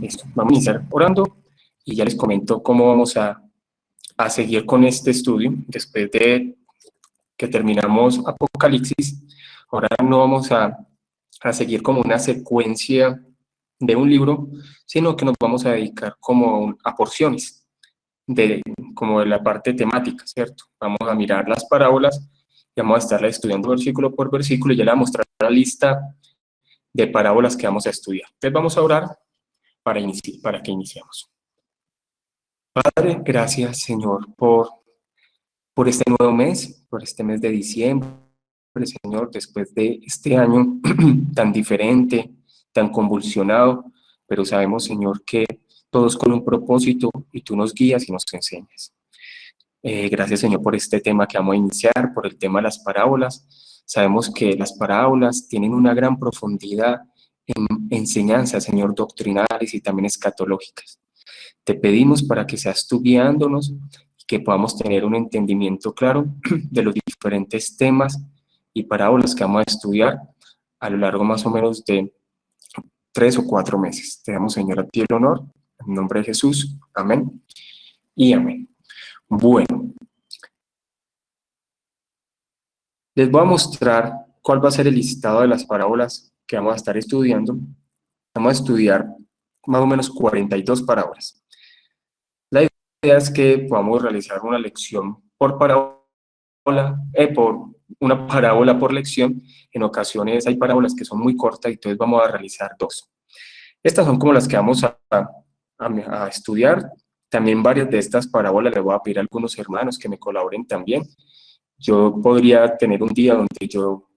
Listo. Vamos a iniciar orando y ya les comento cómo vamos a seguir con este estudio. Después de que terminamos Apocalipsis, ahora no vamos a seguir como una secuencia de un libro, sino que nos vamos a dedicar como a porciones, como de la parte temática, ¿cierto? Vamos a mirar las parábolas y vamos a estarla estudiando versículo por versículo y ya le voy a mostrar la lista de parábolas que vamos a estudiar. Entonces vamos a orar para que iniciemos. Padre, gracias, Señor, por este nuevo mes, por este mes de diciembre, Señor, después de este año tan diferente, tan convulsionado, pero sabemos, Señor, que todos con un propósito y tú nos guías y nos enseñas. Gracias, Señor, por este tema que vamos a iniciar, por el tema de las parábolas. Sabemos que las parábolas tienen una gran profundidad en enseñanzas, Señor, doctrinales y también escatológicas. Te pedimos para que seas tú guiándonos y que podamos tener un entendimiento claro de los diferentes temas y parábolas que vamos a estudiar a lo largo más o menos de 3 o 4 meses. Te damos, Señor, a ti el honor, en nombre de Jesús. Amén y amén. Bueno, les voy a mostrar cuál va a ser el listado de las parábolas que vamos a estar estudiando. Vamos a estudiar más o menos 42 parábolas. La idea es que podamos realizar una lección por parábola, por una parábola por lección. En ocasiones hay parábolas que son muy cortas y entonces vamos a realizar 2. Estas son como las que vamos a estudiar. También varias de estas parábolas les voy a pedir a algunos hermanos que me colaboren también. Yo podría tener un día donde yo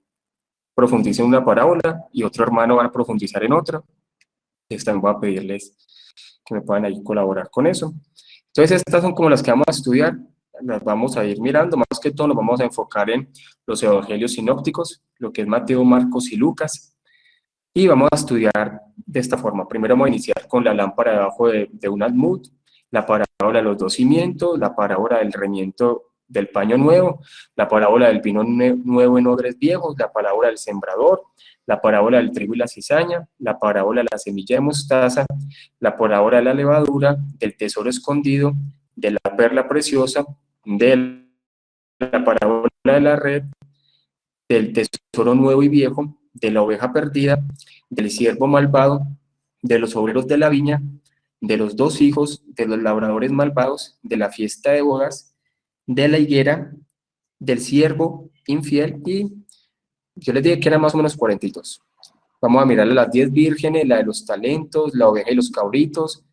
profundice en una parábola y otro hermano va a profundizar en otra. También voy a pedirles que me puedan ahí colaborar con eso. Entonces estas son como las que vamos a estudiar, las vamos a ir mirando, más que todo nos vamos a enfocar en los evangelios sinópticos, lo que es Mateo, Marcos y Lucas, y vamos a estudiar de esta forma. Primero vamos a iniciar con la lámpara debajo de un almud, la parábola de los 2 cimientos, la parábola del remiendo del paño nuevo, la parábola del vino nuevo en odres viejos, la parábola del sembrador, la parábola del trigo y la cizaña, la parábola de la semilla de mostaza, la parábola de la levadura, del tesoro escondido, de la perla preciosa, de la parábola de la red, del tesoro nuevo y viejo, de la oveja perdida, del siervo malvado, de los obreros de la viña, de los 2 hijos, de los labradores malvados, de la fiesta de bodas, de la higuera, del siervo infiel, y yo les dije que eran más o menos 42. Vamos a mirar las 10 vírgenes, la de los talentos, la oveja y los cabritos,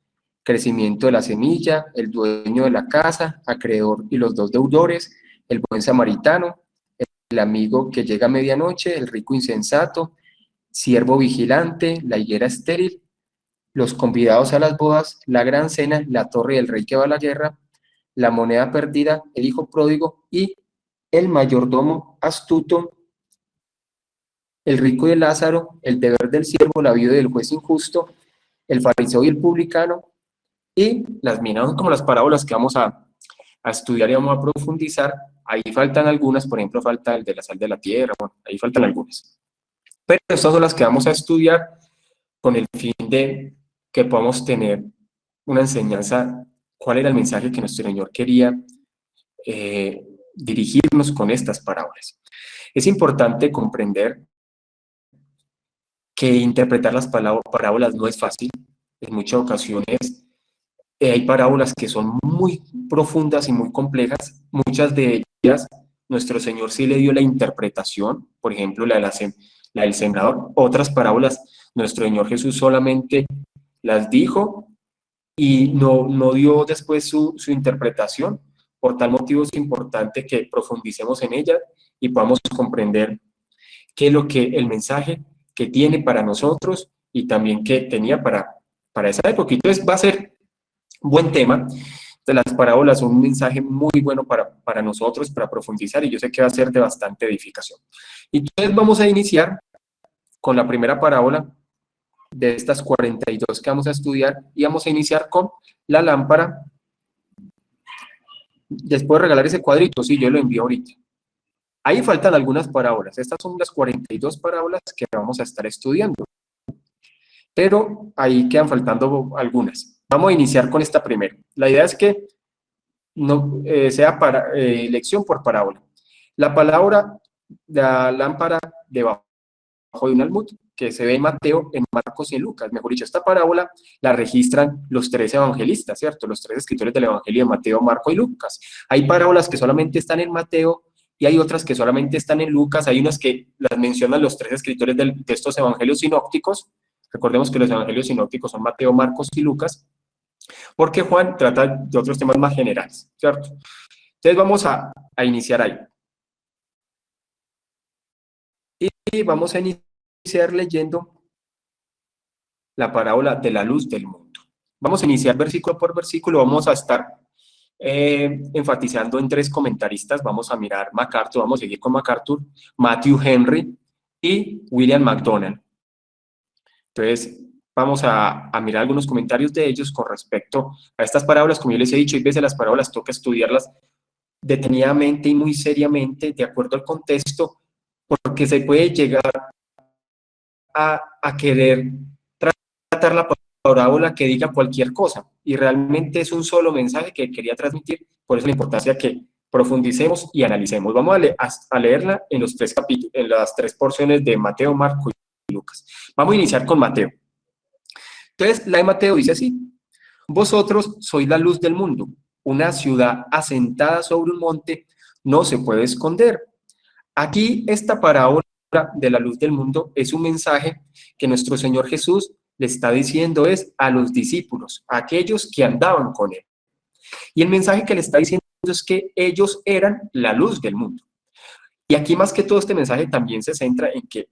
crecimiento de la semilla, el dueño de la casa, acreedor y los 2 deudores, el buen samaritano, el amigo que llega a medianoche, el rico insensato, siervo vigilante, la higuera estéril, los convidados a las bodas, la gran cena, la torre del rey que va a la guerra, la moneda perdida, el hijo pródigo y el mayordomo astuto, el rico y el Lázaro, el deber del siervo, la viuda del juez injusto, el fariseo y el publicano, y las minas como las parábolas que vamos a estudiar y vamos a profundizar. Ahí faltan algunas, por ejemplo, falta el de la sal de la tierra, bueno, ahí faltan algunas. Pero estas son las que vamos a estudiar con el fin de que podamos tener una enseñanza, cuál era el mensaje que nuestro Señor quería dirigirnos con estas parábolas. Es importante comprender que interpretar las parábolas no es fácil. En muchas ocasiones hay parábolas que son muy profundas y muy complejas. Muchas de ellas nuestro Señor sí le dio la interpretación, por ejemplo la del sembrador. Otras parábolas nuestro Señor Jesús solamente las dijo y no dio después su interpretación. Por tal motivo es importante que profundicemos en ellas y podamos comprender qué es lo que el mensaje que tiene para nosotros y también que tenía para esa época. Entonces va a ser buen tema. De las parábolas son un mensaje muy bueno para nosotros, para profundizar, y yo sé que va a ser de bastante edificación. Entonces vamos a iniciar con la primera parábola de estas 42 que vamos a estudiar, y vamos a iniciar con la lámpara. Después de regalar ese cuadrito, sí, yo lo envío ahorita. Ahí faltan algunas parábolas. Estas son las 42 parábolas que vamos a estar estudiando. pero ahí quedan faltando algunas. Vamos a iniciar con esta primera. La idea es que no sea para lección por parábola. La palabra, la lámpara debajo de un almud, que se ve en Mateo, en Marcos y en Lucas. Mejor dicho, esta parábola la registran los tres evangelistas, ¿cierto? Los tres escritores del Evangelio de Mateo, Marco y Lucas. Hay parábolas que solamente están en Mateo y hay otras que solamente están en Lucas. Hay unas que las mencionan los tres escritores de estos evangelios sinópticos. Recordemos que los evangelios sinópticos son Mateo, Marcos y Lucas, porque Juan trata de otros temas más generales, ¿cierto? Entonces vamos a iniciar ahí. Y vamos a iniciar leyendo la parábola de la luz del mundo. Vamos a iniciar versículo por versículo, vamos a estar enfatizando en tres comentaristas. Vamos a mirar MacArthur, vamos a seguir con MacArthur, Matthew Henry y William MacDonald. Entonces, vamos a mirar algunos comentarios de ellos con respecto a estas parábolas. Como yo les he dicho, hay veces las parábolas toca estudiarlas detenidamente y muy seriamente, de acuerdo al contexto, porque se puede llegar a querer tratar la parábola que diga cualquier cosa, y realmente es un solo mensaje que quería transmitir. Por eso la importancia que profundicemos y analicemos. Vamos a leerla en los tres capítulos, en las tres porciones de Mateo, Marco y Lucas. Vamos a iniciar con Mateo. Entonces, la de Mateo dice así: vosotros sois la luz del mundo. Una ciudad asentada sobre un monte no se puede esconder. Aquí esta parábola de la luz del mundo es un mensaje que nuestro Señor Jesús le está diciendo es a los discípulos, a aquellos que andaban con él. Y el mensaje que le está diciendo es que ellos eran la luz del mundo. Y aquí más que todo este mensaje también se centra en que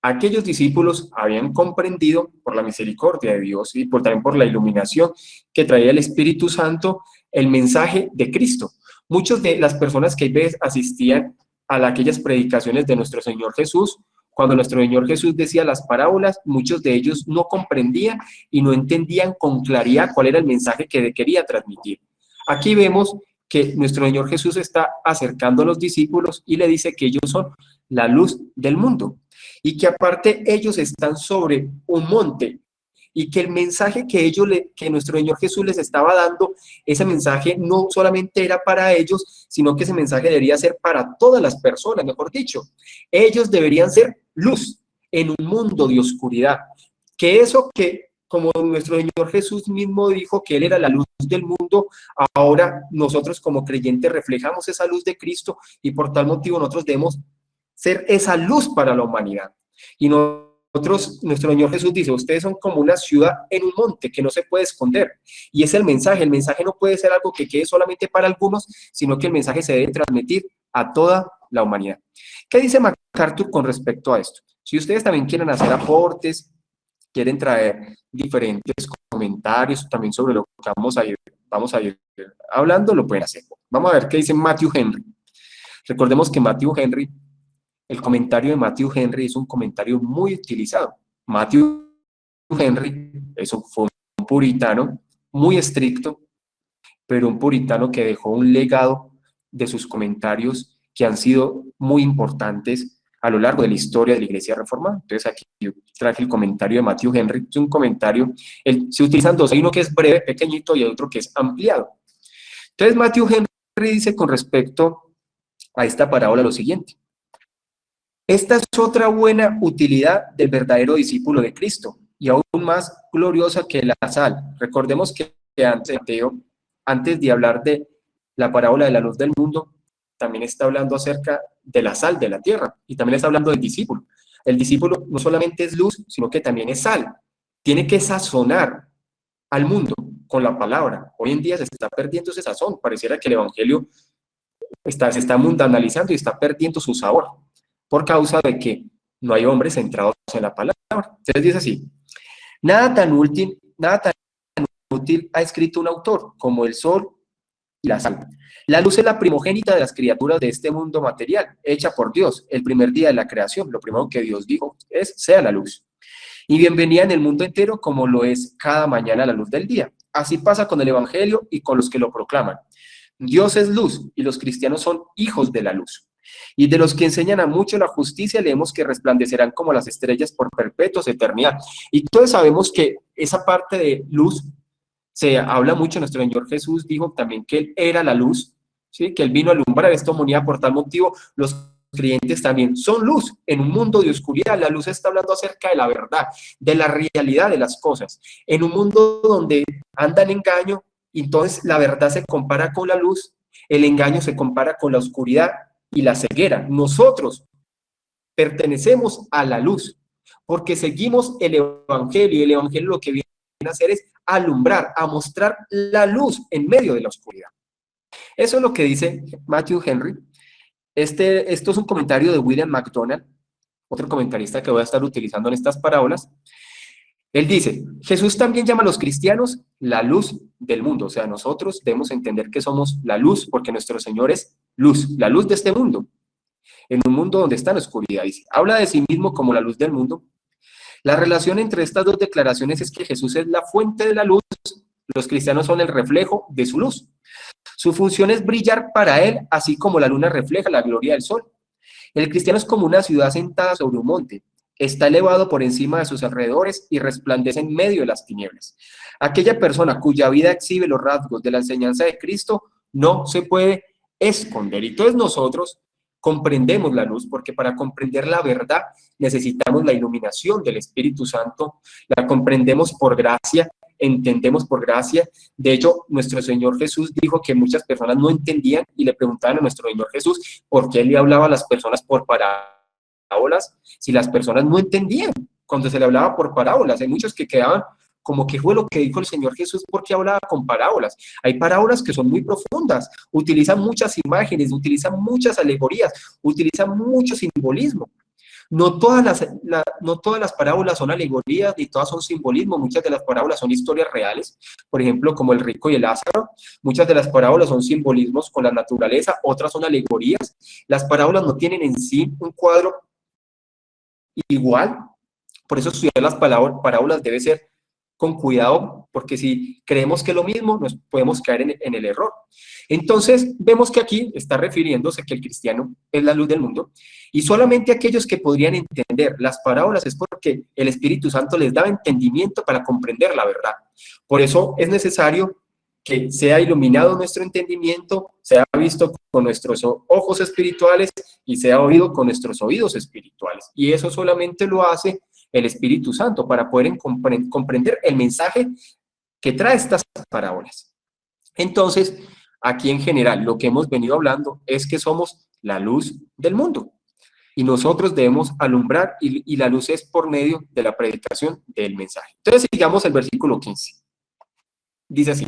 aquellos discípulos habían comprendido por la misericordia de Dios y también por la iluminación que traía el Espíritu Santo el mensaje de Cristo. Muchas de las personas que a veces asistían a aquellas predicaciones de nuestro Señor Jesús, cuando nuestro Señor Jesús decía las parábolas, muchos de ellos no comprendían y no entendían con claridad cuál era el mensaje que quería transmitir. Aquí vemos que nuestro Señor Jesús está acercando a los discípulos y le dice que ellos son la luz del mundo y que aparte ellos están sobre un monte y que el mensaje que nuestro Señor Jesús les estaba dando, ese mensaje no solamente era para ellos, sino que ese mensaje debería ser para todas las personas, mejor dicho. Ellos deberían ser luz en un mundo de oscuridad. Que eso que, como nuestro Señor Jesús mismo dijo que Él era la luz del mundo, ahora nosotros como creyentes reflejamos esa luz de Cristo y por tal motivo nosotros debemos ser esa luz para la humanidad. Y nuestro Señor Jesús dice, ustedes son como una ciudad en un monte que no se puede esconder. Y es el mensaje no puede ser algo que quede solamente para algunos, sino que el mensaje se debe transmitir a toda la humanidad. ¿Qué dice MacArthur con respecto a esto? Si ustedes también quieren hacer aportes, quieren traer diferentes comentarios también sobre lo que vamos a ir hablando, lo pueden hacer. Vamos a ver qué dice Matthew Henry. Recordemos que Matthew Henry, el comentario de Matthew Henry es un comentario muy utilizado. Matthew Henry fue un puritano muy estricto, pero un puritano que dejó un legado de sus comentarios que han sido muy importantes a lo largo de la historia de la Iglesia Reformada. Entonces aquí yo traje el comentario de Matthew Henry. Es un comentario, se utilizan dos, hay uno que es breve, pequeñito, y hay otro que es ampliado. Entonces Matthew Henry dice con respecto a esta parábola lo siguiente: esta es otra buena utilidad del verdadero discípulo de Cristo, y aún más gloriosa que la sal. Recordemos que antes de hablar de la parábola de la luz del mundo, también está hablando acerca de la sal de la tierra, y también está hablando del discípulo. El discípulo no solamente es luz, sino que también es sal. Tiene que sazonar al mundo con la palabra. Hoy en día se está perdiendo ese sazón. Pareciera que el evangelio se está mundanalizando y está perdiendo su sabor, por causa de que no hay hombres centrados en la palabra. Entonces dice así: nada tan útil ha escrito un autor como el sol y la sal. La luz es la primogénita de las criaturas de este mundo material, hecha por Dios, el primer día de la creación. Lo primero que Dios dijo es, sea la luz. Y bienvenida en el mundo entero como lo es cada mañana la luz del día. Así pasa con el evangelio y con los que lo proclaman. Dios es luz y los cristianos son hijos de la luz. Y de los que enseñan a mucho la justicia, leemos que resplandecerán como las estrellas por perpetuos, eternidad. Y todos sabemos que esa parte de luz se habla mucho. Nuestro Señor Jesús dijo también que Él era la luz, ¿sí? Que Él vino a alumbrar esta humanidad. Por tal motivo, los creyentes también son luz en un mundo de oscuridad. La luz está hablando acerca de la verdad, de la realidad de las cosas. En un mundo donde anda en engaño, entonces la verdad se compara con la luz, el engaño se compara con la oscuridad y la ceguera. Nosotros pertenecemos a la luz porque seguimos el evangelio, y el evangelio lo que viene a hacer es alumbrar, a mostrar la luz en medio de la oscuridad. Eso es lo que dice Matthew Henry. Esto es un comentario de William MacDonald, otro comentarista que voy a estar utilizando en estas parábolas. Él dice, Jesús también llama a los cristianos la luz del mundo. O sea, nosotros debemos entender que somos la luz porque nuestro Señor es luz, la luz de este mundo, en un mundo donde está en la oscuridad. Dice, habla de sí mismo como la luz del mundo. La relación entre estas dos declaraciones es que Jesús es la fuente de la luz, los cristianos son el reflejo de su luz. Su función es brillar para Él, así como la luna refleja la gloria del sol. El cristiano es como una ciudad sentada sobre un monte. Está elevado por encima de sus alrededores y resplandece en medio de las tinieblas. Aquella persona cuya vida exhibe los rasgos de la enseñanza de Cristo no se puede esconder. Y todos nosotros comprendemos la luz, porque para comprender la verdad necesitamos la iluminación del Espíritu Santo. La comprendemos por gracia, entendemos por gracia. De hecho, nuestro Señor Jesús dijo que muchas personas no entendían y le preguntaban a nuestro Señor Jesús por qué Él le hablaba a las personas por parábolas si las personas no entendían cuando se le hablaba por parábolas. Hay muchos que quedaban como que fue lo que dijo el Señor Jesús porque hablaba con parábolas. Hay parábolas que son muy profundas, utilizan muchas imágenes, utilizan muchas alegorías, utilizan mucho simbolismo. No todas las parábolas son alegorías, ni todas son simbolismo. Muchas de las parábolas son historias reales, por ejemplo, como el rico y el Lázaro. Muchas de las parábolas son simbolismos con la naturaleza, otras son alegorías. Las parábolas no tienen en sí un cuadro igual. Por eso estudiar las parábolas debe ser con cuidado, porque si creemos que es lo mismo, nos podemos caer en el error. Entonces, vemos que aquí está refiriéndose que el cristiano es la luz del mundo, y solamente aquellos que podrían entender las parábolas es porque el Espíritu Santo les daba entendimiento para comprender la verdad. Por eso es necesario que sea iluminado nuestro entendimiento, sea visto con nuestros ojos espirituales y sea oído con nuestros oídos espirituales. Y eso solamente lo hace el Espíritu Santo para poder comprender el mensaje que trae estas parábolas. Entonces, aquí en general, lo que hemos venido hablando es que somos la luz del mundo y nosotros debemos alumbrar y la luz es por medio de la predicación del mensaje. Entonces, sigamos el versículo 15. Dice así.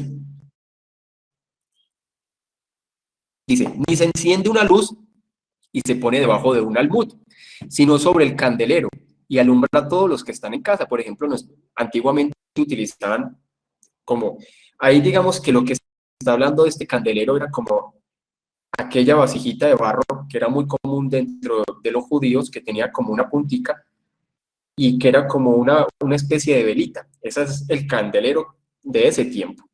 Dice, ni se enciende una luz y se pone debajo de un almud, sino sobre el candelero y alumbra a todos los que están en casa. Por ejemplo, antiguamente utilizaban como, ahí digamos que lo que está hablando de este candelero era como aquella vasijita de barro que era muy común dentro de los judíos, que tenía como una puntica y que era como una especie de velita. Ese es el candelero de ese tiempo.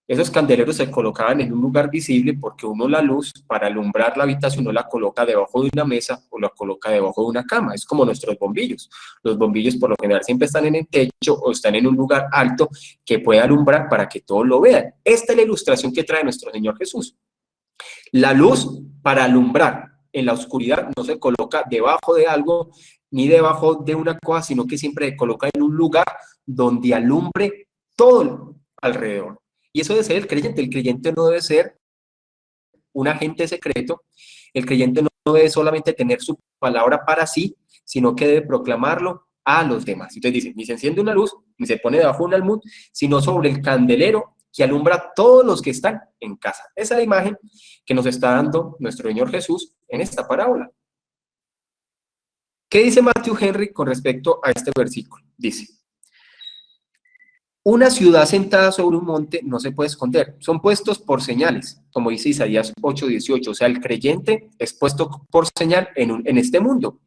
Esos candeleros se colocaban en un lugar visible porque uno la luz para alumbrar la habitación no la coloca debajo de una mesa o la coloca debajo de una cama. Es como nuestros bombillos. Los bombillos por lo general siempre están en el techo o están en un lugar alto que puede alumbrar para que todos lo vean. Esta es la ilustración que trae nuestro Señor Jesús. La luz para alumbrar en la oscuridad no se coloca debajo de algo ni debajo de una cosa, sino que siempre se coloca en un lugar donde alumbre todo alrededor. Y eso debe ser el creyente. El creyente no debe ser un agente secreto. El creyente no debe solamente tener su palabra para sí, sino que debe proclamarlo a los demás. Entonces dice, ni se enciende una luz, ni se pone debajo de un almud, sino sobre el candelero que alumbra a todos los que están en casa. Esa es la imagen que nos está dando nuestro Señor Jesús en esta parábola. ¿Qué dice Matthew Henry con respecto a este versículo? Dice, una ciudad sentada sobre un monte no se puede esconder, son puestos por señales, como dice Isaías 8:18, o sea, el creyente es puesto por señal en este mundo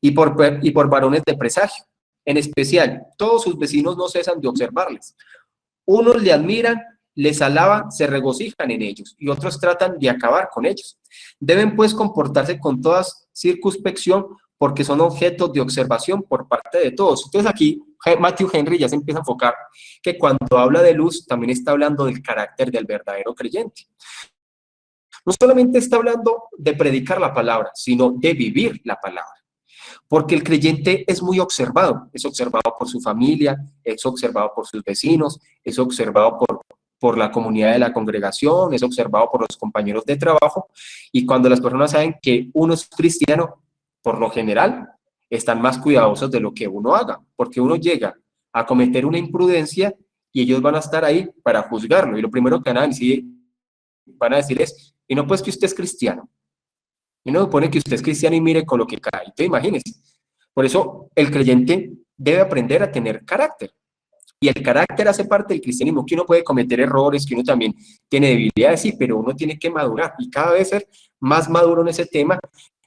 y por varones de presagio. En especial, todos sus vecinos no cesan de observarles. Unos le admiran les alaban, se regocijan en ellos, y otros tratan de acabar con ellos. Deben pues comportarse con toda circunspección, porque son objetos de observación por parte de todos. Entonces aquí Matthew Henry ya se empieza a enfocar que cuando habla de luz, también está hablando del carácter del verdadero creyente. No solamente está hablando de predicar la palabra, sino de vivir la palabra. Porque el creyente es muy observado, es observado por su familia, es observado por sus vecinos, es observado por la comunidad de la congregación, es observado por los compañeros de trabajo, y cuando las personas saben que uno es cristiano, por lo general, están más cuidadosos de lo que uno haga, porque uno llega a cometer una imprudencia y ellos van a estar ahí para juzgarlo, y lo primero que van a decir es, y no pues que usted es cristiano. Y no supone que usted es cristiano y mire con lo que cae. Entonces, imagínese. Por eso, el creyente debe aprender a tener carácter. Y el carácter hace parte del cristianismo, que uno puede cometer errores, que uno también tiene debilidades, sí, pero uno tiene que madurar y cada vez ser más maduro en ese tema,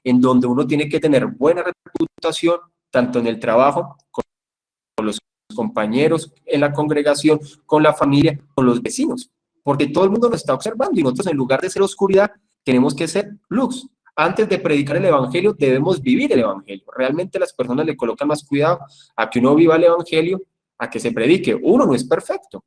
en donde uno tiene que tener buena reputación, tanto en el trabajo, con los compañeros, en la congregación, con la familia, con los vecinos, porque todo el mundo nos está observando y nosotros, en lugar de ser oscuridad, tenemos que ser luz. Antes de predicar el evangelio, debemos vivir el evangelio. Realmente las personas le colocan más cuidado a que uno viva el evangelio, a que se predique. Uno no es perfecto,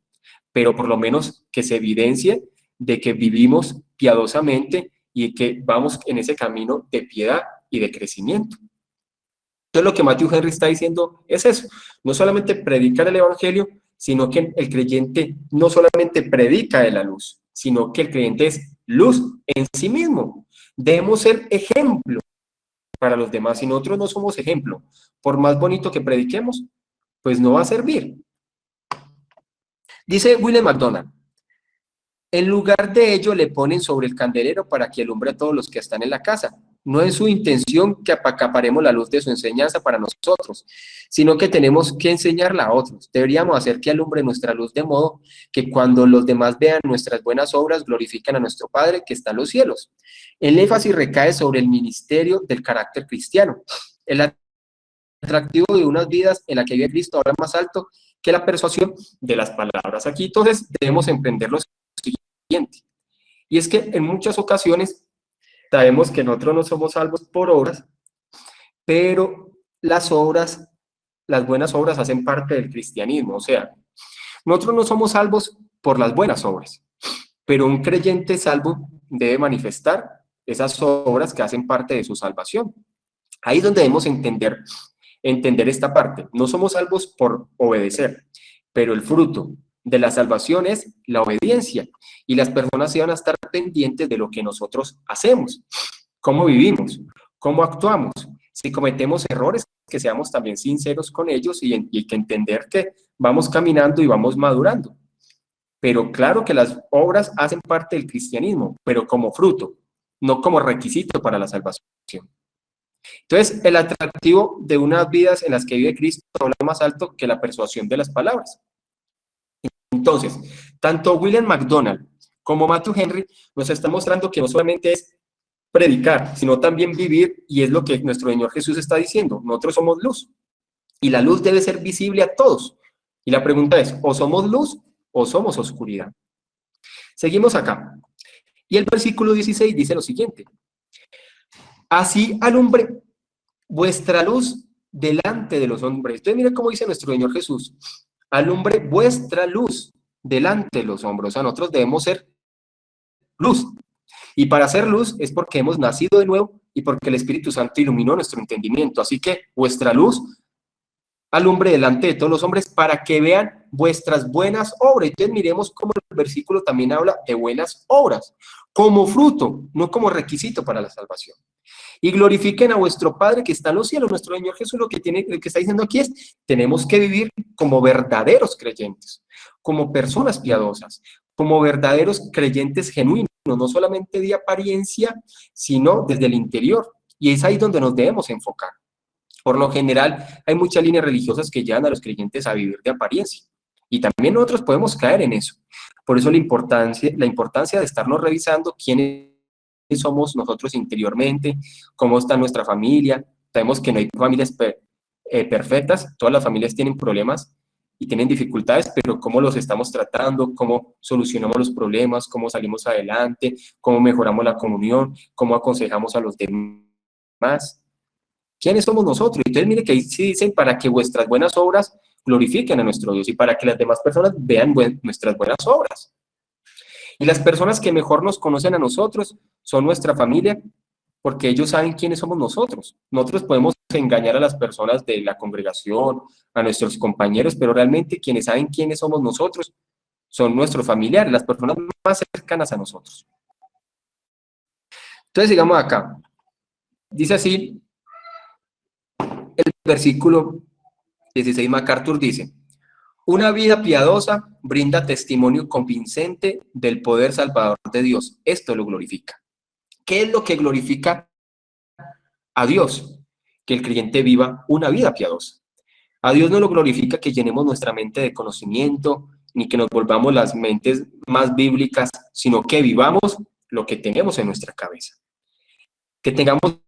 pero por lo menos que se evidencie de que vivimos piadosamente y que vamos en ese camino de piedad y de crecimiento. Entonces lo que Matthew Henry está diciendo es eso, no solamente predicar el evangelio, sino que el creyente no solamente predica de la luz, sino que el creyente es luz en sí mismo. Debemos ser ejemplo para los demás. Si nosotros no somos ejemplo, por más bonito que prediquemos, pues no va a servir. Dice William MacDonald, en lugar de ello le ponen sobre el candelero para que alumbre a todos los que están en la casa. No es su intención que acaparemos la luz de su enseñanza para nosotros, sino que tenemos que enseñarla a otros. Deberíamos hacer que alumbre nuestra luz de modo que cuando los demás vean nuestras buenas obras, glorifiquen a nuestro Padre que está en los cielos. El énfasis recae sobre el ministerio del carácter cristiano. El atractivo de unas vidas en la que vive Cristo ahora más alto que la persuasión de las palabras. Aquí entonces debemos emprender lo siguiente, y es que en muchas ocasiones sabemos que nosotros no somos salvos por obras, pero las obras, las buenas obras hacen parte del cristianismo. O sea, nosotros no somos salvos por las buenas obras, pero un creyente salvo debe manifestar esas obras que hacen parte de su salvación. Ahí es donde debemos entender esta parte. No somos salvos por obedecer, pero el fruto de la salvación es la obediencia, y las personas se van a estar pendientes de lo que nosotros hacemos, cómo vivimos, cómo actuamos. Si cometemos errores, que seamos también sinceros con ellos y que entender que vamos caminando y vamos madurando. Pero claro que las obras hacen parte del cristianismo, pero como fruto, no como requisito para la salvación. Entonces, el atractivo de unas vidas en las que vive Cristo habla más alto que la persuasión de las palabras. Entonces, tanto William MacDonald como Matthew Henry nos están mostrando que no solamente es predicar, sino también vivir, y es lo que nuestro Señor Jesús está diciendo. Nosotros somos luz, y la luz debe ser visible a todos. Y la pregunta es, ¿o somos luz o somos oscuridad? Seguimos acá. Y el versículo 16 dice lo siguiente: así alumbre vuestra luz delante de los hombres. Entonces, mire cómo dice nuestro Señor Jesús: alumbre vuestra luz delante de los hombres. O sea, nosotros debemos ser luz. Y para ser luz es porque hemos nacido de nuevo y porque el Espíritu Santo iluminó nuestro entendimiento. Así que vuestra luz alumbre delante de todos los hombres para que vean vuestras buenas obras. Entonces miremos cómo el versículo también habla de buenas obras, como fruto, no como requisito para la salvación. Y glorifiquen a vuestro Padre que está en los cielos. Nuestro Señor Jesús lo que está diciendo aquí es, tenemos que vivir como verdaderos creyentes, como personas piadosas, como verdaderos creyentes genuinos, no solamente de apariencia, sino desde el interior. Y es ahí donde nos debemos enfocar. Por lo general, hay muchas líneas religiosas que llevan a los creyentes a vivir de apariencia. Y también nosotros podemos caer en eso. Por eso la importancia de estarnos revisando quiénes somos nosotros interiormente, cómo está nuestra familia. Sabemos que no hay familias perfectas, todas las familias tienen problemas y tienen dificultades, pero cómo los estamos tratando, cómo solucionamos los problemas, cómo salimos adelante, cómo mejoramos la comunión, cómo aconsejamos a los demás. ¿Quiénes somos nosotros? Entonces mire que ahí sí dicen para que vuestras buenas obras glorifiquen a nuestro Dios y para que las demás personas vean nuestras buenas obras. Y las personas que mejor nos conocen a nosotros son nuestra familia, porque ellos saben quiénes somos nosotros. Nosotros podemos engañar a las personas de la congregación, a nuestros compañeros, pero realmente quienes saben quiénes somos nosotros son nuestros familiares, las personas más cercanas a nosotros. Entonces, sigamos acá. Dice así el versículo 16, MacArthur dice: una vida piadosa brinda testimonio convincente del poder salvador de Dios. Esto lo glorifica. ¿Qué es lo que glorifica a Dios? Que el creyente viva una vida piadosa. A Dios no lo glorifica que llenemos nuestra mente de conocimiento, ni que nos volvamos las mentes más bíblicas, sino que vivamos lo que tenemos en nuestra cabeza. Que tengamos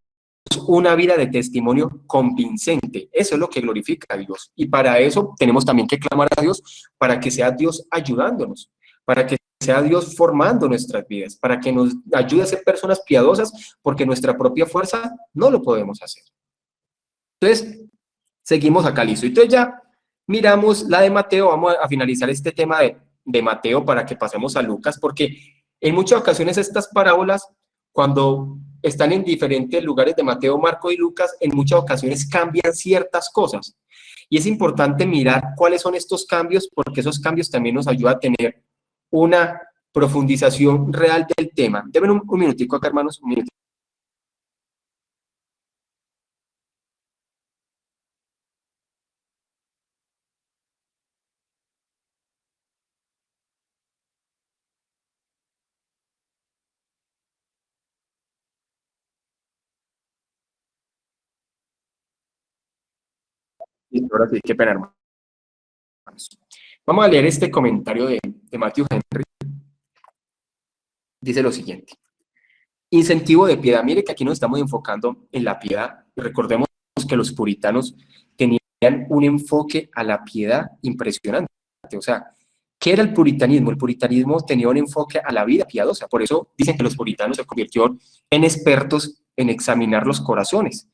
una vida de testimonio convincente. Eso es lo que glorifica a Dios. Y para eso tenemos también que clamar a Dios para que sea Dios ayudándonos, para que sea Dios formando nuestras vidas, para que nos ayude a ser personas piadosas, porque nuestra propia fuerza no lo podemos hacer. Entonces, seguimos acá, listo. Entonces ya miramos la de Mateo, vamos a finalizar este tema de Mateo para que pasemos a Lucas, porque en muchas ocasiones estas parábolas, cuando están en diferentes lugares de Mateo, Marco y Lucas, en muchas ocasiones cambian ciertas cosas. Y es importante mirar cuáles son estos cambios, porque esos cambios también nos ayudan a tener una profundización real del tema. Deben un minutico acá, hermanos, un minutico. Listo, ahora sí, qué pena, hermanos. Vamos a leer este comentario de Matthew Henry. Dice lo siguiente: incentivo de piedad. Mire que aquí nos estamos enfocando en la piedad. Recordemos que los puritanos tenían un enfoque a la piedad impresionante. O sea, ¿qué era el puritanismo? El puritanismo tenía un enfoque a la vida piadosa. Por eso dicen que los puritanos se convirtieron en expertos en examinar los corazones.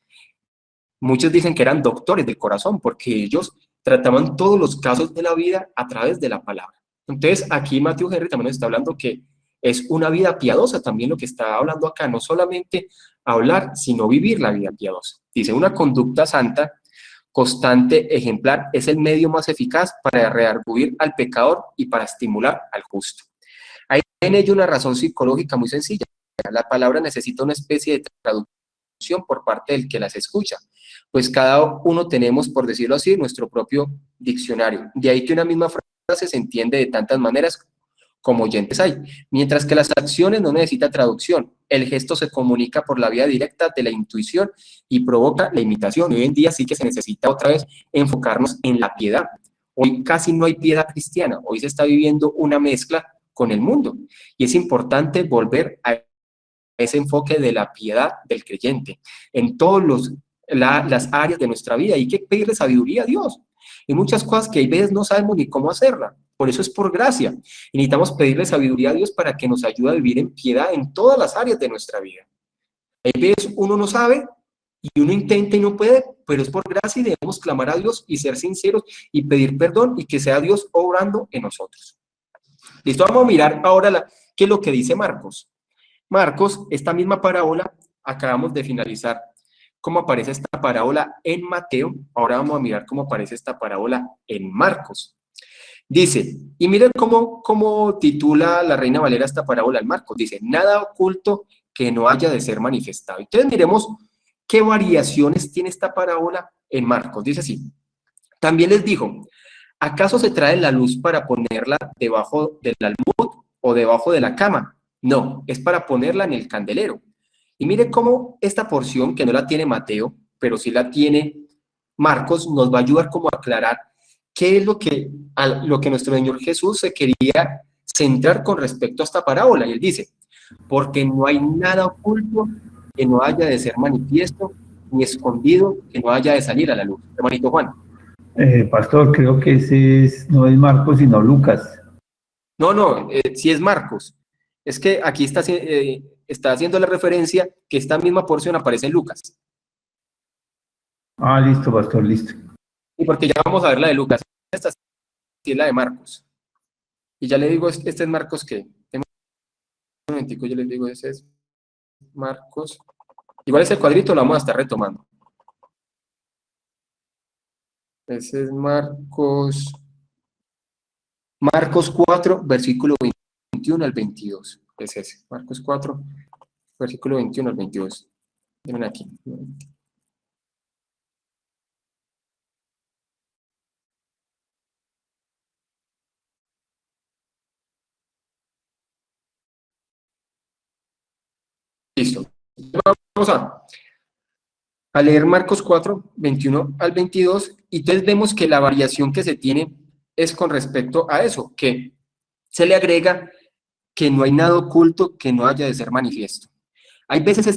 Muchos dicen que eran doctores del corazón porque ellos trataban todos los casos de la vida a través de la palabra. Entonces, aquí Matthew Henry también nos está hablando que es una vida piadosa también lo que está hablando acá, no solamente hablar, sino vivir la vida piadosa. Dice, una conducta santa, constante, ejemplar, es el medio más eficaz para redarguir al pecador y para estimular al justo. Hay en ello una razón psicológica muy sencilla. La palabra necesita una especie de traducción por parte del que las escucha, pues cada uno tenemos, por decirlo así, nuestro propio diccionario. De ahí que una misma frase se entiende de tantas maneras como oyentes hay, mientras que las acciones no necesitan traducción. El gesto se comunica por la vía directa de la intuición y provoca la imitación. Hoy en día sí que se necesita otra vez enfocarnos en la piedad. Hoy casi no hay piedad cristiana, hoy se está viviendo una mezcla con el mundo y es importante volver a ese enfoque de la piedad del creyente en todas las áreas de nuestra vida. Hay que pedirle sabiduría a Dios. Hay muchas cosas que a veces no sabemos ni cómo hacerla. Por eso es por gracia. Y necesitamos pedirle sabiduría a Dios para que nos ayude a vivir en piedad en todas las áreas de nuestra vida. Hay veces uno no sabe y uno intenta y no puede, pero es por gracia y debemos clamar a Dios y ser sinceros y pedir perdón y que sea Dios obrando en nosotros. Listo, vamos a mirar ahora qué es lo que dice Marcos. Marcos, esta misma parábola, acabamos de finalizar cómo aparece esta parábola en Mateo. Ahora vamos a mirar cómo aparece esta parábola en Marcos. Dice, y miren cómo titula la Reina Valera esta parábola en Marcos. Dice, nada oculto que no haya de ser manifestado. Entonces miremos qué variaciones tiene esta parábola en Marcos. Dice así, también les dijo, ¿acaso se trae la luz para ponerla debajo del almud o debajo de la cama? No, es para ponerla en el candelero. Y mire cómo esta porción, que no la tiene Mateo, pero sí la tiene Marcos, nos va a ayudar como a aclarar qué es lo que nuestro Señor Jesús se quería centrar con respecto a esta parábola. Y él dice, porque no hay nada oculto que no haya de ser manifiesto, ni escondido que no haya de salir a la luz. Hermanito Juan. Pastor, creo que no es Marcos, sino Lucas. No, no, sí es Marcos. Es que aquí está haciendo la referencia que esta misma porción aparece en Lucas. Ah, listo, pastor, listo. Y porque ya vamos a ver la de Lucas. Esta sí es la de Marcos. Y ya le digo, este es Marcos que. Un momentico, yo les digo, ese es Marcos. Igual ese cuadrito lo vamos a estar retomando. Ese es Marcos. Marcos 4, versículo 21 al 22. Es ese. Marcos 4, versículo 21 al 22. Miren aquí. Listo. Vamos a leer Marcos 4, 21 al 22, y entonces vemos que la variación que se tiene es con respecto a eso, que se le agrega que no hay nada oculto que no haya de ser manifiesto. Hay veces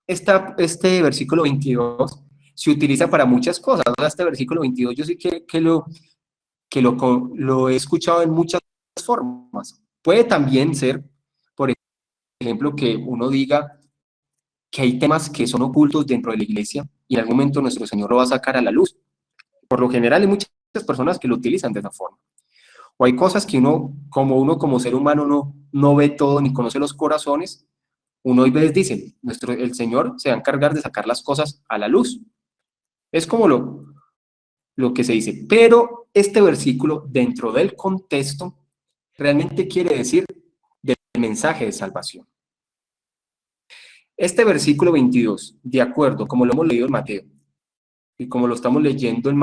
este versículo 22 se utiliza para muchas cosas. Este versículo 22 yo sí lo he escuchado en muchas formas. Puede también ser, por ejemplo, que uno diga que hay temas que son ocultos dentro de la iglesia y en algún momento nuestro Señor lo va a sacar a la luz. Por lo general hay muchas personas que lo utilizan de esa forma. O hay cosas que uno como ser humano no ve todo ni conoce los corazones, uno hoy veces dice, el Señor se va a encargar de sacar las cosas a la luz. Es como lo que se dice. Pero este versículo, dentro del contexto, realmente quiere decir del mensaje de salvación. Este versículo 22, de acuerdo, como lo hemos leído en Mateo y como lo estamos leyendo en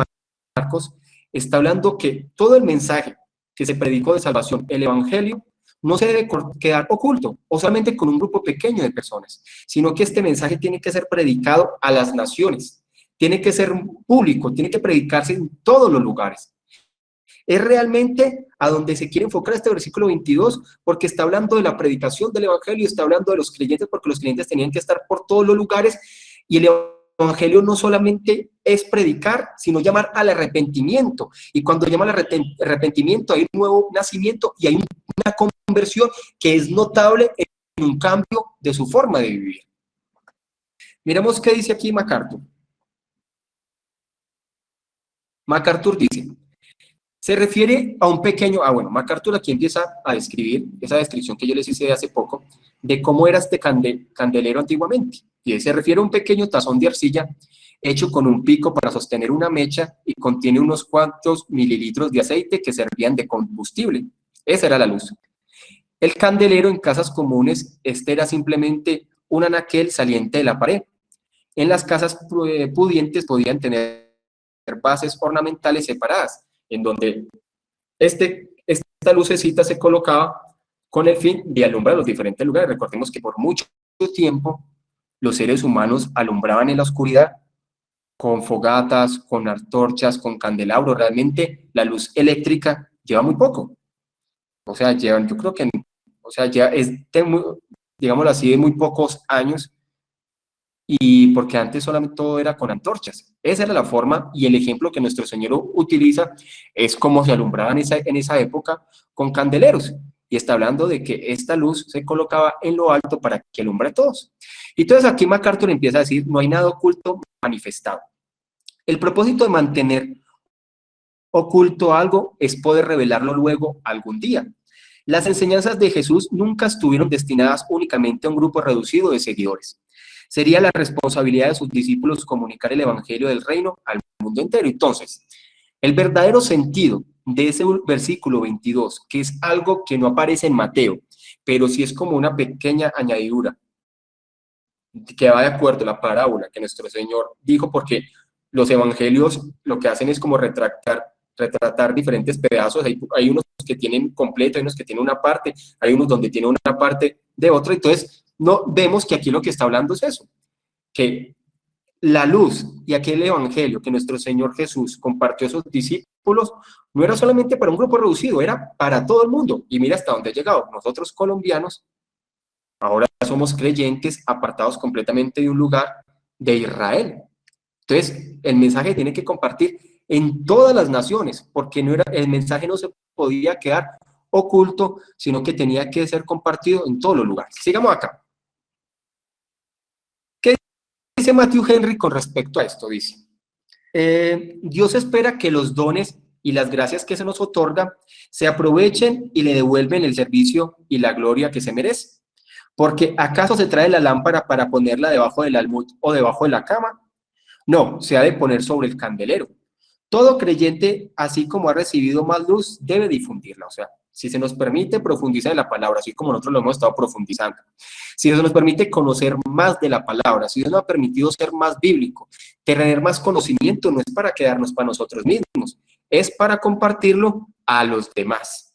Marcos, está hablando que todo el mensaje que se predicó de salvación, el evangelio, no se debe quedar oculto o solamente con un grupo pequeño de personas, sino que este mensaje tiene que ser predicado a las naciones, tiene que ser público, tiene que predicarse en todos los lugares. Es realmente a donde se quiere enfocar este versículo 22, porque está hablando de la predicación del evangelio, está hablando de los creyentes, porque los creyentes tenían que estar por todos los lugares, y el evangelio no solamente es predicar, sino llamar al arrepentimiento, y cuando llama al arrepentimiento hay un nuevo nacimiento y hay una conversión que es notable en un cambio de su forma de vivir. Miremos qué dice aquí MacArthur. MacArthur dice, se refiere a un pequeño, MacArthur aquí empieza a describir esa descripción que yo les hice hace poco, de cómo era este candelero antiguamente. Y se refiere a un pequeño tazón de arcilla hecho con un pico para sostener una mecha y contiene unos cuantos mililitros de aceite que servían de combustible. Esa era la luz. El candelero en casas comunes, este era simplemente un anaquel saliente de la pared. En las casas pudientes podían tener bases ornamentales separadas, en donde esta lucecita se colocaba con el fin de alumbrar los diferentes lugares. Recordemos que por mucho tiempo los seres humanos alumbraban en la oscuridad con fogatas, con antorchas, con candelabros. Realmente la luz eléctrica lleva muy poco. O sea, yo creo que, ya es, digámoslo así, de muy pocos años, y porque antes solamente todo era con antorchas. Esa era la forma y el ejemplo que nuestro Señor utiliza es como se alumbraban en esa época con candeleros. Y está hablando de que esta luz se colocaba en lo alto para que alumbre a todos. Y entonces aquí MacArthur empieza a decir, no hay nada oculto manifestado. El propósito de mantener oculto algo es poder revelarlo luego algún día. Las enseñanzas de Jesús nunca estuvieron destinadas únicamente a un grupo reducido de seguidores. Sería la responsabilidad de sus discípulos comunicar el evangelio del reino al mundo entero. Entonces, el verdadero sentido de ese versículo 22, que es algo que no aparece en Mateo, pero sí es como una pequeña añadidura que va de acuerdo a la parábola que nuestro Señor dijo, porque los evangelios lo que hacen es como retratar diferentes pedazos. Hay unos que tienen completo, hay unos que tienen una parte, hay unos donde tiene una parte de otra. Entonces, no vemos que aquí lo que está hablando es eso, que la luz y aquel evangelio que nuestro Señor Jesús compartió a sus discípulos no era solamente para un grupo reducido, era para todo el mundo. Y mira hasta dónde ha llegado. Nosotros colombianos ahora somos creyentes apartados completamente de un lugar de Israel. Entonces, el mensaje tiene que compartir en todas las naciones, porque el mensaje no se podía quedar oculto, sino que tenía que ser compartido en todos los lugares. Sigamos acá. ¿Qué dice Matthew Henry con respecto a esto? Dice, Dios espera que los dones y las gracias que se nos otorga se aprovechen y le devuelven el servicio y la gloria que se merece. Porque ¿acaso se trae la lámpara para ponerla debajo del almud o debajo de la cama? No, se ha de poner sobre el candelero. Todo creyente, así como ha recibido más luz, debe difundirla. O sea, si se nos permite profundizar en la palabra, así como nosotros lo hemos estado profundizando, si se nos permite conocer más de la palabra, si Dios nos ha permitido ser más bíblico, tener más conocimiento, no es para quedarnos para nosotros mismos, es para compartirlo a los demás.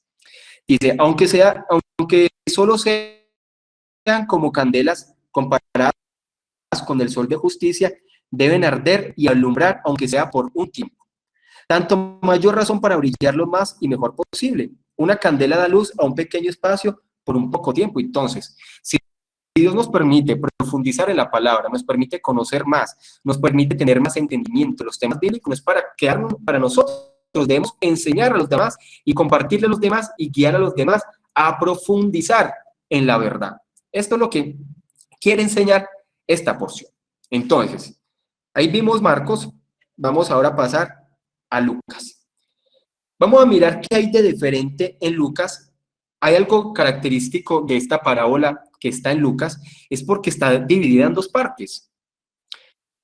Dice, aunque solo sean como candelas comparadas con el sol de justicia, deben arder y alumbrar, aunque sea por un tiempo. Tanto mayor razón para brillar lo más y mejor posible. Una candela da luz a un pequeño espacio por un poco tiempo. Entonces, si Dios nos permite profundizar en la palabra, nos permite conocer más, nos permite tener más entendimiento, los temas bíblicos no es para quedarnos para nosotros, debemos enseñar a los demás y compartirle a los demás y guiar a los demás a profundizar en la verdad. Esto es lo que quiere enseñar esta porción. Entonces, ahí vimos Marcos, vamos ahora a pasar a Lucas. Vamos a mirar qué hay de diferente en Lucas. Hay algo característico de esta parábola que está en Lucas, es porque está dividida en dos partes.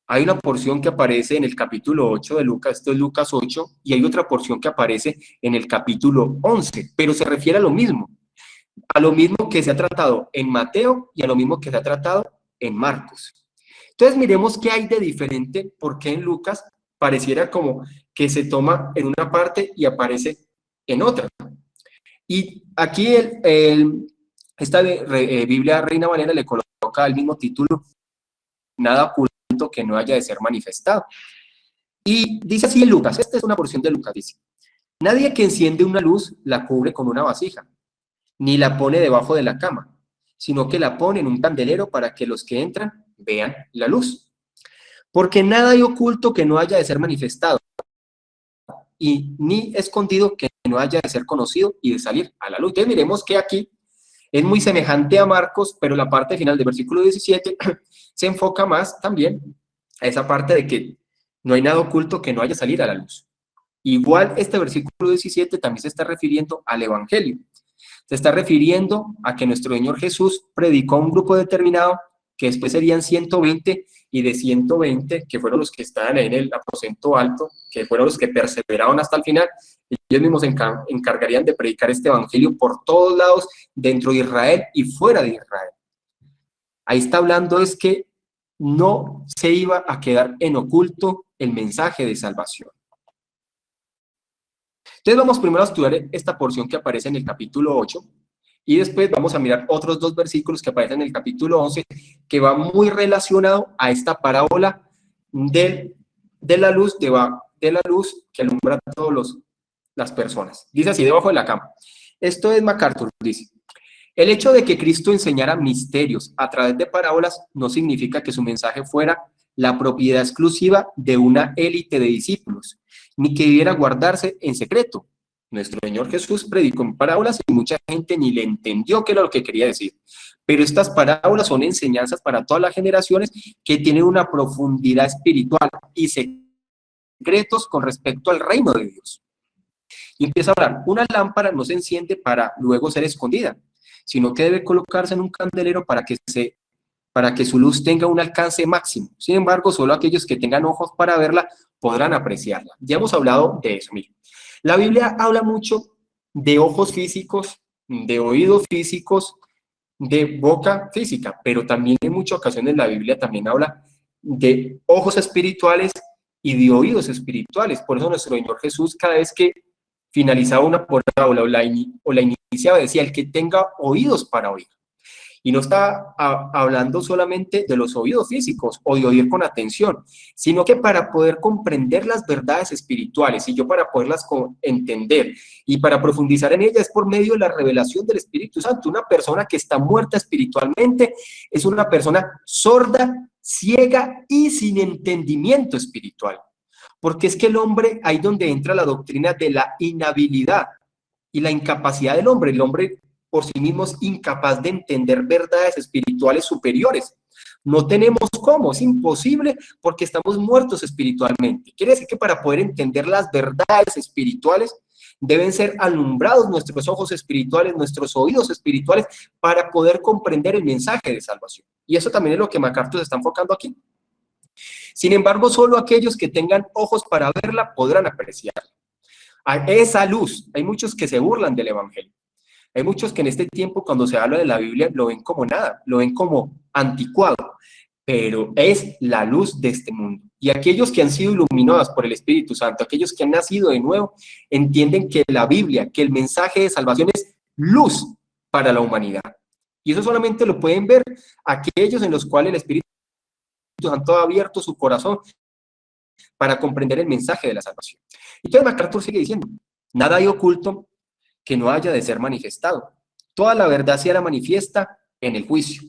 Hay una porción que aparece en el capítulo 8 de Lucas, esto es Lucas 8, y hay otra porción que aparece en el capítulo 11, pero se refiere a lo mismo que se ha tratado en Mateo y a lo mismo que se ha tratado en Marcos. Entonces miremos qué hay de diferente, porque en Lucas pareciera como que se toma en una parte y aparece en otra. Y aquí esta Biblia Reina Valera le coloca el mismo título, nada oculto que no haya de ser manifestado. Y dice así en Lucas, esta es una porción de Lucas, dice, nadie que enciende una luz la cubre con una vasija, ni la pone debajo de la cama, sino que la pone en un candelero para que los que entran vean la luz. Porque nada hay oculto que no haya de ser manifestado, y ni escondido que no haya de ser conocido y de salir a la luz. Entonces miremos que aquí es muy semejante a Marcos, pero la parte final del versículo 17 se enfoca más también a esa parte de que no hay nada oculto que no haya de salir a la luz. Igual este versículo 17 también se está refiriendo al Evangelio. Se está refiriendo a que nuestro Señor Jesús predicó a un grupo determinado, que después serían 120, y de 120, que fueron los que estaban en el aposento alto, que fueron los que perseveraron hasta el final, ellos mismos se encargarían de predicar este evangelio por todos lados, dentro de Israel y fuera de Israel. Ahí está hablando es que no se iba a quedar en oculto el mensaje de salvación. Entonces vamos primero a estudiar esta porción que aparece en el capítulo 8, y después vamos a mirar otros dos versículos que aparecen en el capítulo 11, que va muy relacionado a esta parábola de la luz que alumbra a todas las personas. Dice así, debajo de la cama. Esto es MacArthur, dice. El hecho de que Cristo enseñara misterios a través de parábolas no significa que su mensaje fuera la propiedad exclusiva de una élite de discípulos, ni que debiera guardarse en secreto. Nuestro Señor Jesús predicó en parábolas y mucha gente ni le entendió qué era lo que quería decir. Pero estas parábolas son enseñanzas para todas las generaciones que tienen una profundidad espiritual y secretos con respecto al reino de Dios. Y empieza a hablar, una lámpara no se enciende para luego ser escondida, sino que debe colocarse en un candelero para que su luz tenga un alcance máximo. Sin embargo, solo aquellos que tengan ojos para verla podrán apreciarla. Ya hemos hablado de eso, miren. La Biblia habla mucho de ojos físicos, de oídos físicos, de boca física, pero también en muchas ocasiones la Biblia también habla de ojos espirituales y de oídos espirituales. Por eso nuestro Señor Jesús, cada vez que finalizaba una parábola o la iniciaba, decía, el que tenga oídos para oír. Y no está hablando solamente de los oídos físicos o de oír con atención, sino que para poder comprender las verdades espirituales y yo para poderlas entender y para profundizar en ellas es por medio de la revelación del Espíritu Santo. Una persona que está muerta espiritualmente es una persona sorda, ciega y sin entendimiento espiritual. Porque es que el hombre, ahí donde entra la doctrina de la inhabilidad y la incapacidad del hombre. El hombre por sí mismo es incapaz de entender verdades espirituales superiores. No tenemos cómo, es imposible porque estamos muertos espiritualmente. Quiere decir que para poder entender las verdades espirituales deben ser alumbrados nuestros ojos espirituales, nuestros oídos espirituales, para poder comprender el mensaje de salvación. Y eso también es lo que MacArthur se está enfocando aquí. Sin embargo, solo aquellos que tengan ojos para verla podrán apreciarla. A esa luz, hay muchos que se burlan del evangelio. Hay muchos que en este tiempo, cuando se habla de la Biblia, lo ven como nada, lo ven como anticuado, pero es la luz de este mundo. Y aquellos que han sido iluminados por el Espíritu Santo, aquellos que han nacido de nuevo, entienden que la Biblia, que el mensaje de salvación es luz para la humanidad. Y eso solamente lo pueden ver aquellos en los cuales el Espíritu Santo ha abierto su corazón para comprender el mensaje de la salvación. Entonces MacArthur sigue diciendo, nada hay oculto que no haya de ser manifestado. Toda la verdad se hará manifiesta en el juicio.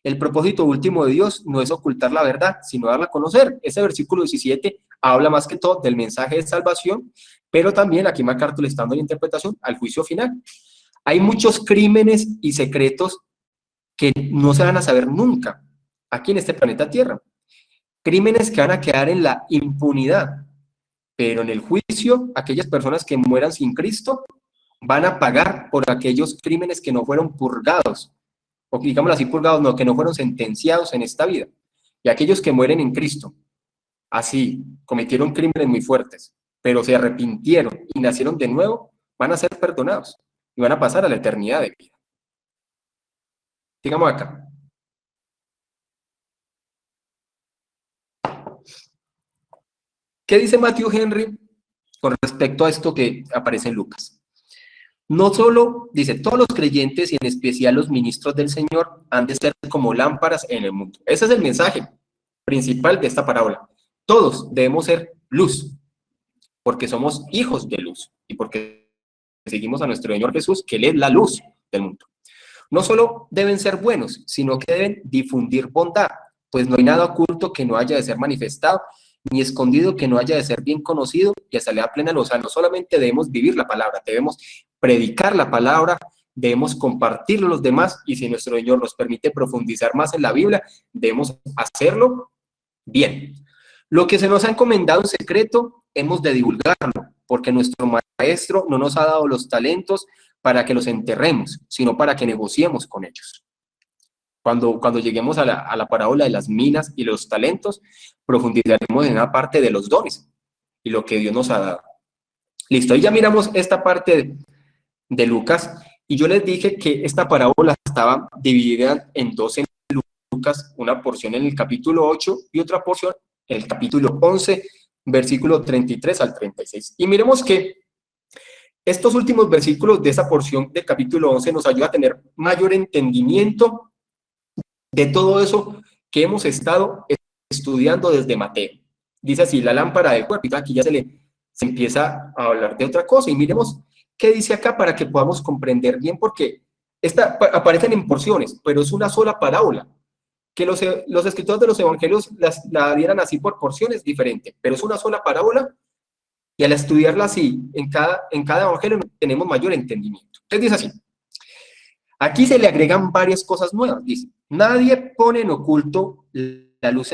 El propósito último de Dios no es ocultar la verdad, sino darla a conocer. Ese versículo 17 habla más que todo del mensaje de salvación, pero también aquí MacArthur le está dando la interpretación al juicio final. Hay muchos crímenes y secretos que no se van a saber nunca aquí en este planeta Tierra. Crímenes que van a quedar en la impunidad, pero en el juicio, aquellas personas que mueran sin Cristo van a pagar por aquellos crímenes que no fueron purgados, o digámoslo así, purgados, no, que no fueron sentenciados en esta vida. Y aquellos que mueren en Cristo, así, cometieron crímenes muy fuertes, pero se arrepintieron y nacieron de nuevo, van a ser perdonados y van a pasar a la eternidad de vida. Digamos acá. ¿Qué dice Matthew Henry con respecto a esto que aparece en Lucas? No solo, dice, todos los creyentes y en especial los ministros del Señor han de ser como lámparas en el mundo. Ese es el mensaje principal de esta parábola. Todos debemos ser luz, porque somos hijos de luz y porque seguimos a nuestro Señor Jesús, que Él es la luz del mundo. No solo deben ser buenos, sino que deben difundir bondad, pues no hay nada oculto que no haya de ser manifestado, ni escondido que no haya de ser bien conocido y hasta la plena luz. O sea, no solamente debemos vivir la palabra, debemos predicar la palabra, debemos compartirlo a los demás, y si nuestro Señor nos permite profundizar más en la Biblia, debemos hacerlo bien. Lo que se nos ha encomendado en secreto, hemos de divulgarlo, porque nuestro Maestro no nos ha dado los talentos para que los enterremos, sino para que negociemos con ellos. Cuando lleguemos a la parábola de las minas y los talentos, profundizaremos en una parte de los dones y lo que Dios nos ha dado. Listo, ahí ya miramos esta parte de Lucas, y yo les dije que esta parábola estaba dividida en dos en Lucas, una porción en el capítulo 8 y otra porción en el capítulo 11, versículo 33 al 36. Y miremos que estos últimos versículos de esa porción del capítulo 11 nos ayuda a tener mayor entendimiento de todo eso que hemos estado estudiando desde Mateo. Dice así, la lámpara del cuerpo, y aquí ya se empieza a hablar de otra cosa, y miremos qué dice acá para que podamos comprender bien, porque aparecen en porciones, pero es una sola parábola. Que los escritores de los evangelios la dieran así por porciones diferentes, pero es una sola parábola, y al estudiarla así, en cada evangelio tenemos mayor entendimiento. Entonces dice así, aquí se le agregan varias cosas nuevas. Dice, nadie pone en oculto la luz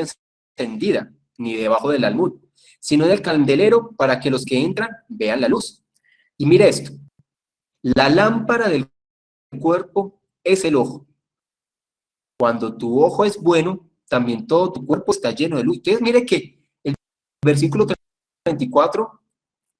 encendida, ni debajo del almud, sino del candelero, para que los que entran vean la luz. Y mire esto, la lámpara del cuerpo es el ojo. Cuando tu ojo es bueno, también todo tu cuerpo está lleno de luz. Entonces mire que el versículo 34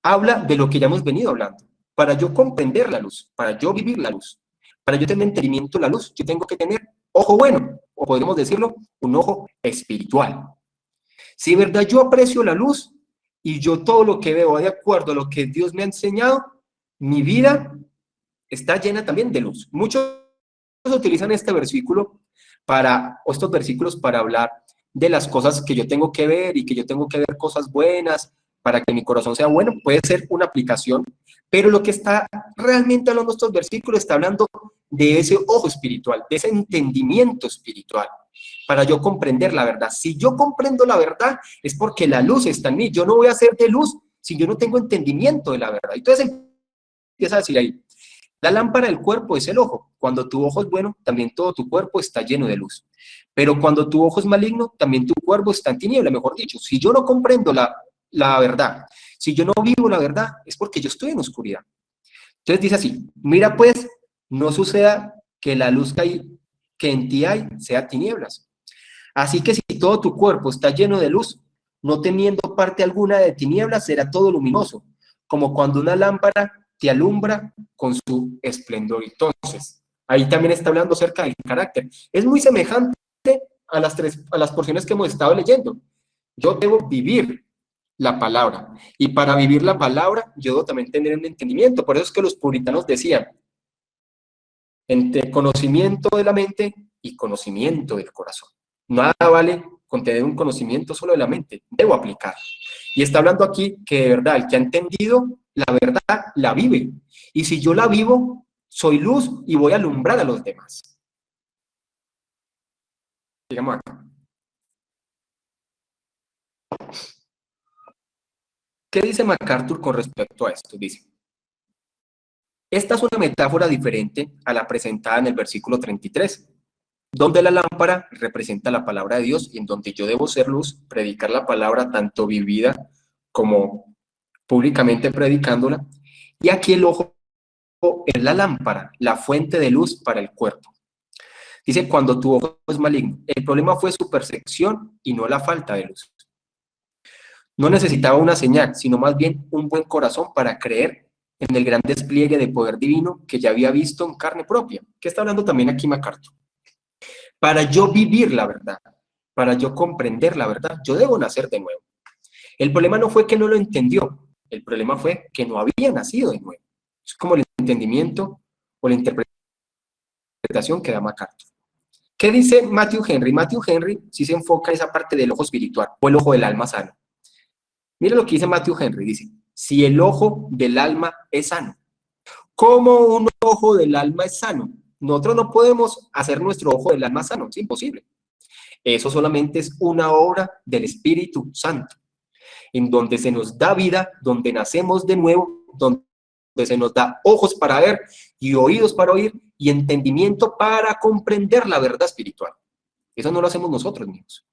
habla de lo que ya hemos venido hablando. Para yo comprender la luz, para yo vivir la luz, para yo tener entendimiento de la luz, yo tengo que tener ojo bueno, o podríamos decirlo, un ojo espiritual. Si de verdad yo aprecio la luz y yo todo lo que veo va de acuerdo a lo que Dios me ha enseñado, mi vida está llena también de luz. Muchos utilizan este versículo o estos versículos para hablar de las cosas que yo tengo que ver, y que yo tengo que ver cosas buenas para que mi corazón sea bueno. Puede ser una aplicación, pero lo que está realmente hablando estos versículos está hablando de ese ojo espiritual, de ese entendimiento espiritual, para yo comprender la verdad. Si yo comprendo la verdad, es porque la luz está en mí. Yo no voy a hacer de luz si yo no tengo entendimiento de la verdad. Entonces empieza a decir ahí, la lámpara del cuerpo es el ojo. Cuando tu ojo es bueno, también todo tu cuerpo está lleno de luz. Pero cuando tu ojo es maligno, también tu cuerpo está en tiniebla, mejor dicho. Si yo no comprendo la verdad, si yo no vivo la verdad, es porque yo estoy en oscuridad. Entonces dice así, mira pues, no suceda que la luz que en ti hay sea tinieblas. Así que si todo tu cuerpo está lleno de luz, no teniendo parte alguna de tinieblas, será todo luminoso, como cuando una lámpara te alumbra con su esplendor. Entonces, ahí también está hablando acerca del carácter. Es muy semejante a las porciones que hemos estado leyendo. Yo debo vivir la palabra, y para vivir la palabra, yo debo también tener un entendimiento. Por eso es que los puritanos decían, entre conocimiento de la mente y conocimiento del corazón. Nada vale con tener un conocimiento solo de la mente, debo aplicar. Y está hablando aquí que de verdad, el que ha entendido la verdad, la vive. Y si yo la vivo, soy luz y voy a alumbrar a los demás. Digamos acá. ¿Qué dice MacArthur con respecto a esto? Dice, esta es una metáfora diferente a la presentada en el versículo 33, donde la lámpara representa la palabra de Dios y en donde yo debo ser luz, predicar la palabra tanto vivida como públicamente predicándola. Y aquí el ojo es la lámpara, la fuente de luz para el cuerpo. Dice, cuando tu ojo es maligno, el problema fue su percepción y no la falta de luz. No necesitaba una señal, sino más bien un buen corazón para creer en el gran despliegue de poder divino que ya había visto en carne propia. ¿Qué está hablando también aquí MacArthur? Para yo vivir la verdad, para yo comprender la verdad, yo debo nacer de nuevo. El problema no fue que no lo entendió, el problema fue que no había nacido de nuevo. Es como el entendimiento o la interpretación que da MacArthur. ¿Qué dice Matthew Henry? Matthew Henry sí se enfoca en esa parte del ojo espiritual o el ojo del alma sano. Mira lo que dice Matthew Henry, dice, si el ojo del alma es sano, ¿cómo un ojo del alma es sano? Nosotros no podemos hacer nuestro ojo del alma sano, es imposible. Eso solamente es una obra del Espíritu Santo, en donde se nos da vida, donde nacemos de nuevo, donde se nos da ojos para ver y oídos para oír y entendimiento para comprender la verdad espiritual. Eso no lo hacemos nosotros mismos.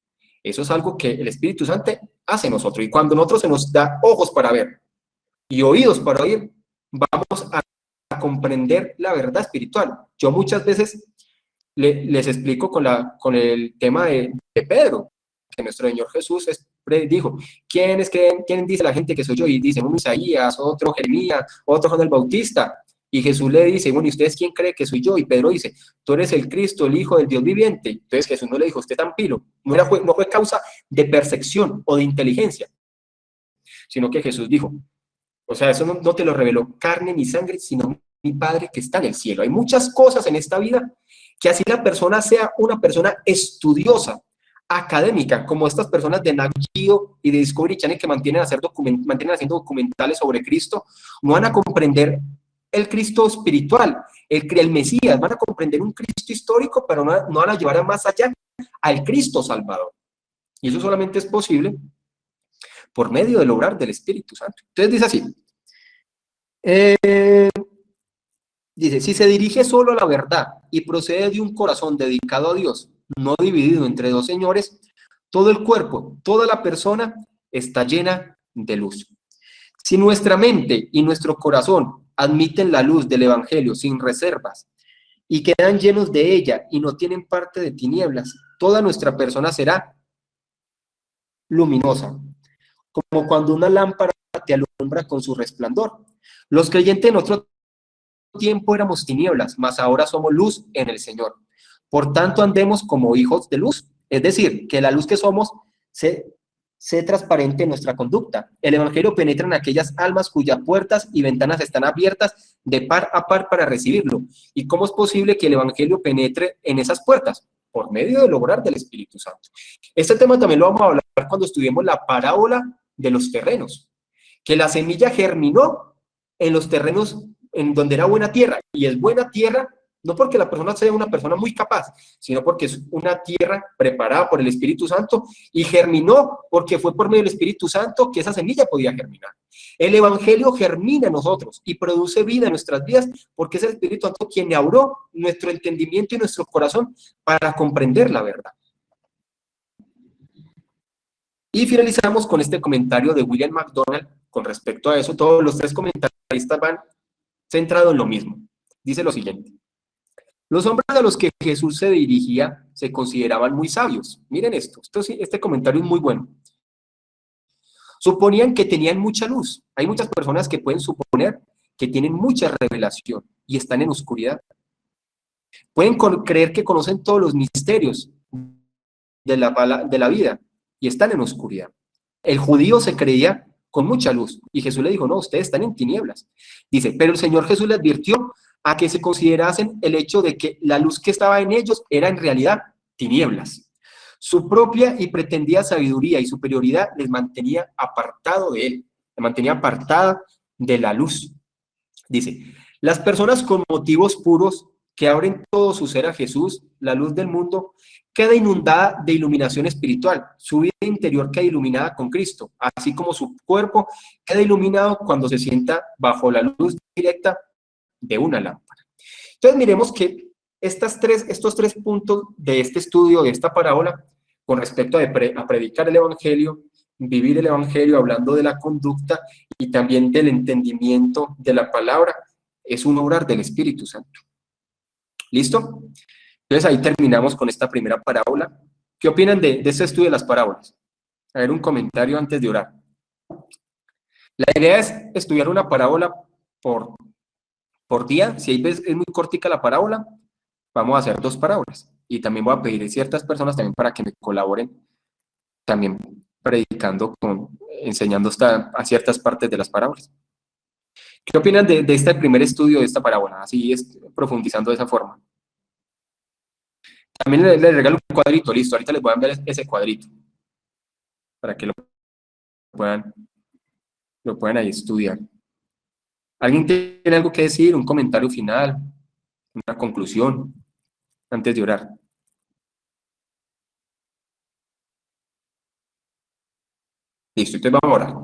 Eso es algo que el Espíritu Santo hace nosotros. Y cuando nosotros se nos da ojos para ver y oídos para oír, vamos a comprender la verdad espiritual. Yo muchas veces les explico con el tema de Pedro, que nuestro Señor Jesús dijo, ¿quién dice la gente que soy yo? Y dice, uno Isaías, otro Jeremías, otro Juan el Bautista. Y Jesús le dice, bueno, ¿y ustedes quién cree que soy yo? Y Pedro dice, tú eres el Cristo, el Hijo del Dios viviente. Entonces Jesús no le dijo, usted tan pilo. No fue causa de percepción o de inteligencia, sino que Jesús dijo, o sea, eso no te lo reveló carne ni sangre, sino mi Padre que está en el cielo. Hay muchas cosas en esta vida que así la persona sea una persona estudiosa, académica, como estas personas de Nat Geo y de Discovery Channel que mantienen haciendo documentales sobre Cristo, no van a comprender el Cristo espiritual, el Mesías, van a comprender un Cristo histórico, pero no van a llevar a más allá al Cristo Salvador. Y eso solamente es posible por medio del obrar del Espíritu Santo. Entonces dice así, dice, si se dirige solo a la verdad y procede de un corazón dedicado a Dios, no dividido entre dos señores, todo el cuerpo, toda la persona está llena de luz. Si nuestra mente y nuestro corazón admiten la luz del Evangelio sin reservas y quedan llenos de ella y no tienen parte de tinieblas, toda nuestra persona será luminosa, como cuando una lámpara te alumbra con su resplandor. Los creyentes en otro tiempo éramos tinieblas, mas ahora somos luz en el Señor. Por tanto, andemos como hijos de luz, es decir, que la luz que somos sea transparente en nuestra conducta. El Evangelio penetra en aquellas almas cuyas puertas y ventanas están abiertas de par a par para recibirlo. ¿Y cómo es posible que el Evangelio penetre en esas puertas? Por medio del obrar del Espíritu Santo. Este tema también lo vamos a hablar cuando estudiemos la parábola de los terrenos, que la semilla germinó en los terrenos en donde era buena tierra, y es buena tierra No porque la persona sea una persona muy capaz, sino porque es una tierra preparada por el Espíritu Santo y germinó porque fue por medio del Espíritu Santo que esa semilla podía germinar. El Evangelio germina en nosotros y produce vida en nuestras vidas porque es el Espíritu Santo quien abrió nuestro entendimiento y nuestro corazón para comprender la verdad. Y finalizamos con este comentario de William MacDonald con respecto a eso. Todos los tres comentaristas van centrados en lo mismo. Dice lo siguiente: los hombres a los que Jesús se dirigía se consideraban muy sabios. Miren esto, este comentario es muy bueno. Suponían que tenían mucha luz. Hay muchas personas que pueden suponer que tienen mucha revelación y están en oscuridad. Pueden creer que conocen todos los misterios de la vida y están en oscuridad. El judío se creía con mucha luz y Jesús le dijo, no, ustedes están en tinieblas. Dice, pero el Señor Jesús le advirtió a que se considerasen el hecho de que la luz que estaba en ellos era en realidad tinieblas. Su propia y pretendida sabiduría y superioridad les mantenía apartado de él, les mantenía apartada de la luz. Dice, las personas con motivos puros que abren todo su ser a Jesús, la luz del mundo, queda inundada de iluminación espiritual. Su vida interior queda iluminada con Cristo, así como su cuerpo queda iluminado cuando se sienta bajo la luz directa de una lámpara. Entonces miremos que estos tres puntos de este estudio, de esta parábola, con respecto a predicar el Evangelio, vivir el Evangelio, hablando de la conducta y también del entendimiento de la palabra, es un obrar del Espíritu Santo. ¿Listo? Entonces ahí terminamos con esta primera parábola. ¿Qué opinan de este estudio de las parábolas? A ver, un comentario antes de orar. La idea es estudiar una parábola por día. Si hay veces es muy cortica la parábola, vamos a hacer 2 parábolas. Y también voy a pedir a ciertas personas también para que me colaboren, también predicando, enseñando a ciertas partes de las parábolas. ¿Qué opinan de este primer estudio de esta parábola? Así es, profundizando de esa forma. También les regalo un cuadrito, listo. Ahorita les voy a enviar ese cuadrito para que lo puedan ahí estudiar. ¿Alguien tiene algo que decir? ¿Un comentario final? ¿Una conclusión? Antes de orar. Listo, entonces vamos a orar.